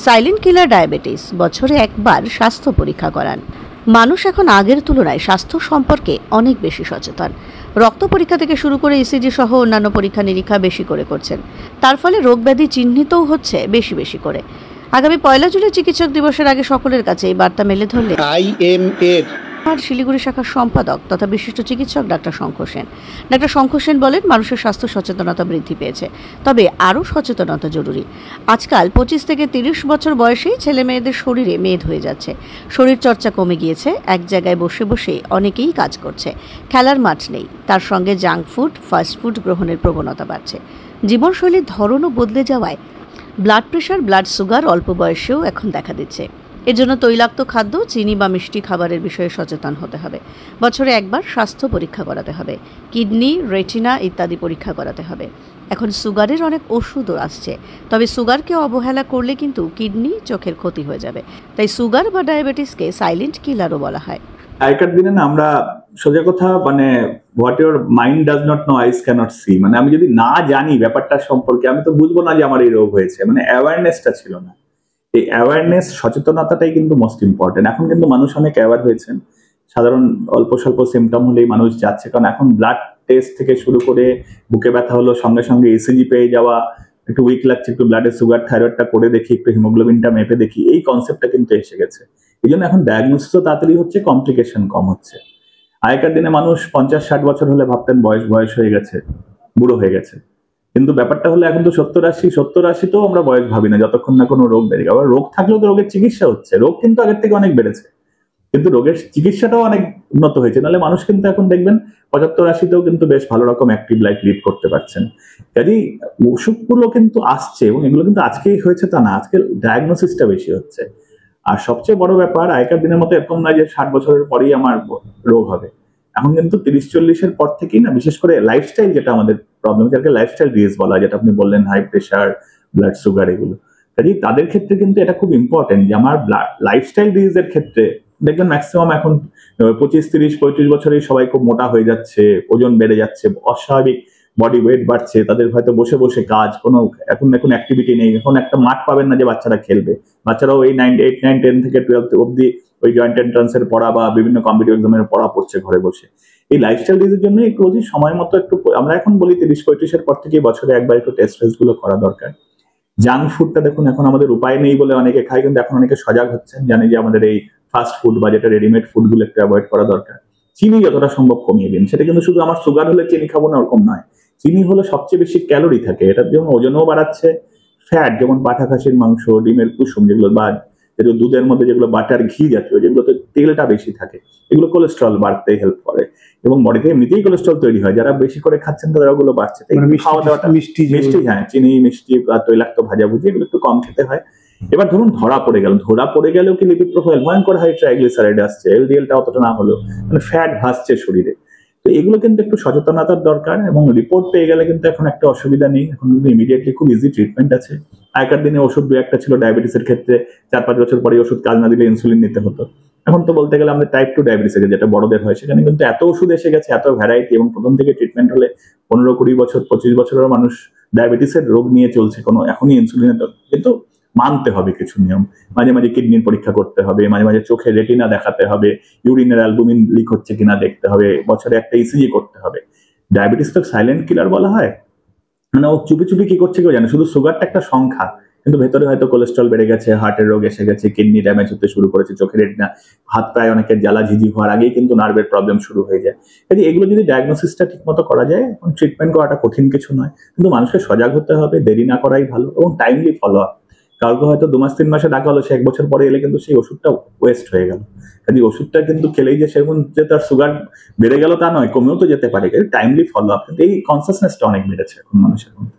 Silent killer diabetes বছরে একবার স্বাস্থ্য পরীক্ষা করান। মানুষ এখন আগের তুলনায় স্বাস্থ্য সম্পর্কে অনেক বেশি সচেতন। রক্ত পরীক্ষা থেকে শুরু করে ইসিজি সহ অন্যান্য পরীক্ষা নিরীক্ষা বেশি করে করছেন। তার ফলে রোগব্যাধি চিহ্নিতও হচ্ছে বেশি বেশি করে। আগামী 1 জুলাই চিকিৎসক দিবসের আগে সকলের কাছে এই বার্তা মেলে ধরলেন IMA আর শিলিগুড়ি শাখার সম্পাদক তথা বিশিষ্ট চিকিৎসক ডাক্তার শঙ্খ সেন। ডাক্তার শঙ্খ সেন বলেন, মানুষের স্বাস্থ্য সচেতনতা বৃদ্ধি পেয়েছে, তবে আরও সচেতনতা জরুরি। আজকাল 25 থেকে 30 বছর বয়সেই ছেলে মেয়েদের শরীরে মেদ হয়ে যাচ্ছে। শরীর চর্চা কমে গিয়েছে, এক জায়গায় বসে বসে অনেকেই কাজ করছে, খেলার মাঠ নেই। তার সঙ্গে জাঙ্ক ফুড, ফাস্ট ফুড গ্রহণের প্রবণতা বাড়ছে। জীবনশৈলীর ধরনও বদলে যাওয়ায় ব্লাড প্রেশার, ব্লাড সুগার অল্প বয়সেও এখন দেখা দিচ্ছে। এজন্য তৈলাক্ত খাদ্য, চিনি বা মিষ্টি খাবারের বিষয়ে সচেতন হতে হবে। বছরে একবার স্বাস্থ্য পরীক্ষা করাতে হবে। কিডনি, রেটিনা ইত্যাদি পরীক্ষা করাতে হবে। এখন সুগারের অনেক ওষুধও আসছে, তবে সুগারকে অবহেলা করলে কিন্তু কিডনি, চোখের ক্ষতি হয়ে যাবে। তাই সুগার বা ডায়াবেটিসকে সাইলেন্ট কিলারও বলা হয়। আগেকার দিনে না আমরা সোজা কথা what your mind does not know eyes cannot see, আমি যদি না জানি ব্যাপারটা সম্পর্কে আমি তো বুঝবো না যে আমার এই রোগ হয়েছে। অ্যাওয়ারনেসটা ছিল না। এই অ্যাওয়ারনেস, সচেতনতাটাই কিন্তু মোস্ট ইম্পর্টেন্ট। এখন কিন্তু মানুষ অনেক অ্যাওয়ার হয়েছেন। সাধারণ অল্প স্বল্প সিমটম হলেই মানুষ যাচ্ছে, কারণ এখন ব্লাড টেস্ট থেকে শুরু করে বুকে ব্যথা হলো সঙ্গে সঙ্গে ইসিজি পেয়ে যাওয়া, একটু উইক লাগছে একটু ব্লাডে সুগার থাইরয়েডটা করে দেখি, একটু হিমোগ্লোবিনটা মেপে দেখি, এই কনসেপ্টটা কিন্তু এসে গেছে। এই জন্য এখন ডায়াগনোসিসও তাড়াতাড়ি হচ্ছে, কমপ্লিকেশন কম হচ্ছে। আগেকার দিনে মানুষ 50-60 বছর হলে ভাবতেন বয়স হয়ে গেছে, বুড়ো হয়ে গেছে। কিন্তু ব্যাপারটা হলো এখন তো 70-80 তো আমরা বয়স ভাবি না, যতক্ষণ না কোনো রোগ বেড়ে গেল। আবার রোগ থাকলেও তো রোগের চিকিৎসা হচ্ছে, রোগ কিন্তু আগের থেকে অনেক বেড়েছে, কিন্তু রোগের চিকিৎসাটাও অনেক উন্নত হয়েছে। নাহলে মানুষ কিন্তু এখন দেখবেন 75-80তেও কিন্তু বেশ ভালো রকম অ্যাক্টিভ লাইফ লিড করতে পারছেন। কাজেই অসুখগুলো কিন্তু আসছে, এবং এগুলো কিন্তু আজকেই হয়েছে তা না, আজকে ডায়াগনোসিসটা বেশি হচ্ছে। আর সবচেয়ে বড় ব্যাপার, আগেকার দিনের মতো এরকম না যে 60 বছরের পরেই আমার রোগ হবে। এখন কিন্তু 30-40-এর পর থেকেই না, বিশেষ করে লাইফস্টাইল, যেটা আমাদের প্রবলেম, যাকে লাইফস্টাইল ডিজিজ বলা হয়, যেটা আপনি বললেন হাই প্রেশার, ব্লাড সুগার, এগুলো। কাজেই তাদের ক্ষেত্রে কিন্তু এটা খুব ইম্পর্টেন্ট যে আমার লাইফস্টাইল ডিজিজের ক্ষেত্রে দেখবেন ম্যাক্সিমাম এখন 25-30-35 বছরেই সবাই খুব মোটা হয়ে যাচ্ছে, ওজন বেড়ে যাচ্ছে, অস্বাভাবিক বডি ওয়েট বাড়ছে, তাদের হয়তো বসে বসে কাজ, এখন অ্যাক্টিভিটি নেই। এখন একটা মাঠ পাবেন না যে বাচ্চারা খেলবে। বাচ্চারাও এই 8, 9, 10 থেকে 12 অব্দি ওই জয়েন্ট এন্ট্রান্সের পড়া বা বিভিন্ন কম্পিটিটিভ এক্সামের পড়া পড়ছে ঘরে বসে। এই লাইফস্টাইল ডিজিজের জন্য একটু সময় মতো একটু, আমরা এখন বলি 30-35-এর পর থেকে বছরে একবার একটু টেস্ট গুলো করা দরকার। জাঙ্ক ফুডটা দেখুন, এখন আমাদের উপায় নেই বলে অনেকে খায়, কিন্তু এখন অনেকে সজাগ হচ্ছেন, জানে যে আমাদের এই ফাস্ট ফুড বা যেটা রেডিমেড ফুড গুলো একটু অ্যাভয়েড করা দরকার। চিনি যতটা সম্ভব কমিয়ে দিন। সেটা কিন্তু শুধু আমার সুগার হলে চিনি খাবো না ওরকম নয়। চিনি হলো সবচেয়ে বেশি ক্যালোরি থাকে, এটার যেমন ওজনও বাড়াচ্ছে। ফ্যাট, যেমন পাঠা খাসির মাংস, ডিমের কুসুম, যেগুলো বা যেগুলো দুধের মধ্যে যেগুলো বাটার, ঘি জাতীয়, যেগুলোতে তেলটা বেশি থাকে, এগুলো কোলেস্ট্রল বাড়তে হেল্প করে, এবং বডিতে এমনিতেই কোলেস্ট্রল তৈরি হয়। যারা বেশি করে খাচ্ছেন তাদের ওগুলো বাড়ছে। খাওয়া দাওয়াটা মিষ্টি, হ্যাঁ, চিনি, মিষ্টি, তৈলাক্ত ভাজাভুজি, এগুলো একটু কম খেতে হয়। এবার ধরুন ধরা পড়ে গেলেও কি লিপিড প্রোফাইল ভয়ঙ্কর হাই ট্রাইগ্লিসারাইড আসছে, এলডিএলটা অতটা না হলেও ফ্যাট ভাসছে শরীরে। তো এগুলো কিন্তু একটু সচেতনতার দরকার, এবং রিপোর্ট পেয়ে গেলে কিন্তু এখন একটা অসুবিধা নেই, এখন কিন্তু ইমিডিয়েটলি খুব ইজি ট্রিটমেন্ট আছে। আগেকার দিনে ওষুধ 2-1টা ছিল ডায়াবেটিসের ক্ষেত্রে, 4-5 বছর পরে ওষুধ কাজ না দিলে ইনসুলিন নিতে হতো। এখন তো বলতে গেলে আমাদের টাইপ 2 ডায়াবেটিস, যেটা বড়দের হয়, সেখানে কিন্তু এত ওষুধ এসে গেছে, এত ভ্যারাইটি, এবং প্রথম থেকে ট্রিটমেন্ট হলে 15-20 বছর, 25 বছরের মানুষ ডায়াবেটিসের রোগ নিয়ে চলছে, এখনই ইনসুলিনের। কিন্তু মানতে হবে কিছু নিয়ম। মাঝে মাঝে কিডনির পরীক্ষা করতে হবে, মাঝে মাঝে চোখের রেটিনা দেখাতে হবে, ইউরিনের অ্যালবুমিন লিক হচ্ছে কিনা দেখতে হবে, বছরে একটা ইসিজি করতে হবে। ডায়াবেটিস তো সাইলেন্ট কিলার বলা হয়, ও চুপি চুপি কি করছে কেউ জানে। শুধু সুগারটা একটা সংখ্যা, কিন্তু ভেতরে হয়তো কোলেস্ট্রল বেড়ে গেছে, হার্টের রোগ এসে গেছে, কিডনি ড্যামেজ হতে শুরু করেছে, চোখের রেটিনা, হাত পায়ে অনেকের জ্বালা ঝিঝি হওয়ার আগেই কিন্তু নার্ভের প্রবলেম শুরু হয়ে যায়। কাজে এগুলো যদি ডায়াগনোসিসটা ঠিক মতো করা যায়, ট্রিটমেন্ট করাটা কঠিন কিছু নয়, কিন্তু মানুষকে সজাগ হতে হবে, দেরি না করাই ভালো, এবং টাইমলি ফলো আপ। কাউকে হয়তো 2-3 মাসে ডাকা হলো, সে 1 বছর পরে এলে কিন্তু সেই ওষুধটা ওয়েস্ট হয়ে গেল। কাজে ওষুধটা কিন্তু খেলেই যে সেরকম যে তার সুগার বেড়ে গেল তা নয়, কমেও তো যেতে পারে। টাইমলি ফলো আপ, কিন্তু এই কনসাসনেসটা অনেক বেড়েছে এখন মানুষের মধ্যে।